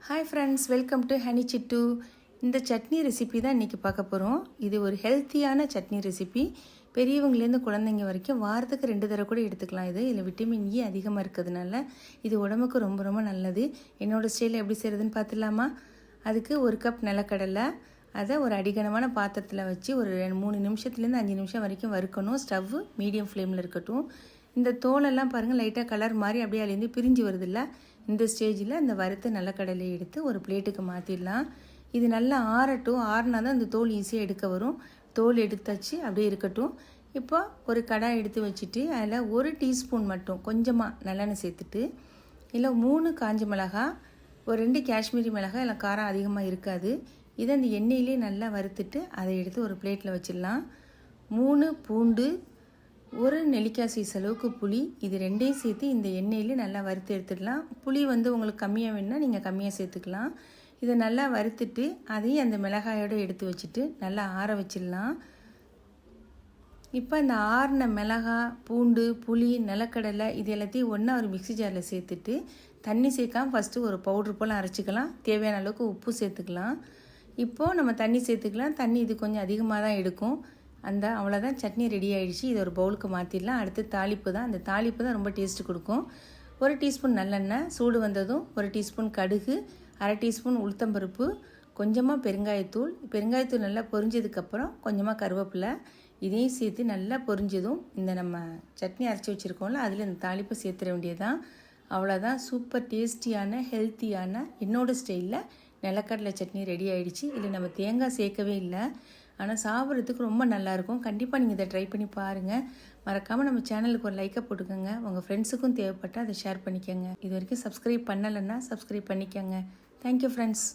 Hi friends, welcome to honey Chittu. இந்த chutney recipe தான் இன்றைக்கி பார்க்க போகிறோம். இது ஒரு ஹெல்த்தியான சட்னி ரெசிபி. பெரியவங்கலேருந்து குழந்தைங்க வரைக்கும் வாரத்துக்கு 2 தடவை கூட எடுத்துக்கலாம். இதில் விட்டமின் இ அதிகமாக இருக்கிறதுனால இது உடம்புக்கு ரொம்ப ரொம்ப நல்லது. என்னோடய ஸ்டைலில் எப்படி செய்கிறதுன்னு பார்த்துடலாமா? அதுக்கு 1 கப் நிலக்கடலை, அதை ஒரு அடிகனமான பாத்திரத்தில் வச்சு ஒரு 3 நிமிஷத்துலேருந்து 5 நிமிஷம் வரைக்கும் வறுக்கணும். ஸ்டவ்வு மீடியம் ஃப்ளேமில் இருக்கட்டும். இந்த தோலெல்லாம் பாருங்கள், லைட்டாக கலர் மாதிரி அப்படியே அதுலேருந்து பிரிஞ்சு வருதில்ல. இந்த ஸ்டேஜில் இந்த வறுத்த நிலக்கடலையை எடுத்து ஒரு பிளேட்டுக்கு மாற்றிடலாம். இது நல்லா ஆறட்டும். ஆறினா தான் இந்த தோல் ஈஸியாக எடுக்க வரும். தோல் எடுத்தாச்சு, அப்படியே இருக்கட்டும். இப்போ ஒரு கடாய் எடுத்து வச்சுட்டு அதில் 1 டீஸ்பூன் மட்டும் கொஞ்சமாக நல்லெண்ணெய் சேர்த்துட்டு, இல்லை 3 காஞ்ச மிளகாய், ஒரு 2 காஷ்மீரி மிளகாய், இல்லை காரம் அதிகமாக இருக்காது. இதை அந்த எண்ணெயிலே நல்லா வறுத்துட்டு அதை எடுத்து ஒரு பிளேட்டில் வச்சிடலாம். 3 பூண்டு, 1 நெல்லிக்காய் சைஸ் அளவுக்கு புளி, இது 2ஐயும் சேர்த்து இந்த எண்ணெயிலே நல்லா வறுத்து எடுத்துடலாம். புளி உங்களுக்கு கம்மியாக வேணுன்னா நீங்கள் கம்மியாக சேர்த்துக்கலாம். இதை நல்லா வறுத்துட்டு அதையும் அந்த மிளகாயோடு எடுத்து வச்சுட்டு நல்லா ஆற வச்சிடலாம். இப்போ இந்த ஆறின மிளகாய், பூண்டு, புளி, நிலக்கடலை இது எல்லாத்தையும் ஒன்றா ஒரு மிக்ஸி ஜாரில் சேர்த்துட்டு தண்ணி சேர்க்காம ஃபஸ்ட்டு ஒரு பவுட்ரு போல் அரைச்சிக்கலாம். தேவையான அளவுக்கு உப்பு சேர்த்துக்கலாம். இப்போது நம்ம தண்ணி சேர்த்துக்கலாம். தண்ணி இது கொஞ்சம் அதிகமாக தான் எடுக்கும். அவ்வளோதான், சட்னி ரெடி ஆகிடுச்சு. இதை ஒரு பவுலுக்கு மாற்றிடலாம். அடுத்து தாளிப்பு தான். அந்த தாளிப்பு தான் ரொம்ப டேஸ்ட்டு கொடுக்கும். 1 டீஸ்பூன் நல்லெண்ணெய் சூடு வந்ததும் 1 டீஸ்பூன் கடுகு, 1/2 டீஸ்பூன் உளுத்தம்பருப்பு, கொஞ்சமாக பெருங்காயத்தூள் நல்லா பொரிஞ்சதுக்கப்புறம் கொஞ்சமாக கருவேப்பிலை, இதையும் சேர்த்து நல்லா பொரிஞ்சதும் இந்த நம்ம சட்னி அரைச்சி வச்சுருக்கோம்ல அதில் இந்த தாளிப்பை சேர்த்துட வேண்டியதுதான். அவ்வளோதான், சூப்பர் டேஸ்டியான ஹெல்த்தியான என்னோடய ஸ்டைலில் நிலக்கடலை சட்னி ரெடி ஆகிடுச்சு. இதில் நம்ம தேங்காய் சேர்க்கவே இல்லை, ஆனால் சாப்பிட்றதுக்கு ரொம்ப நல்லாயிருக்கும். கண்டிப்பாக நீங்கள் இதை ட்ரை பண்ணி பாருங்கள். மறக்காமல் நம்ம சேனலுக்கு ஒரு லைக்கை போட்டுக்கோங்க. உங்கள் ஃப்ரெண்ட்ஸுக்கும் தேவைப்பட்டால் அதை ஷேர் பண்ணிக்கோங்க. இது வரைக்கும் சப்ஸ்கிரைப் பண்ணலைன்னா சப்ஸ்கிரைப் பண்ணிக்கோங்க. Thank you friends.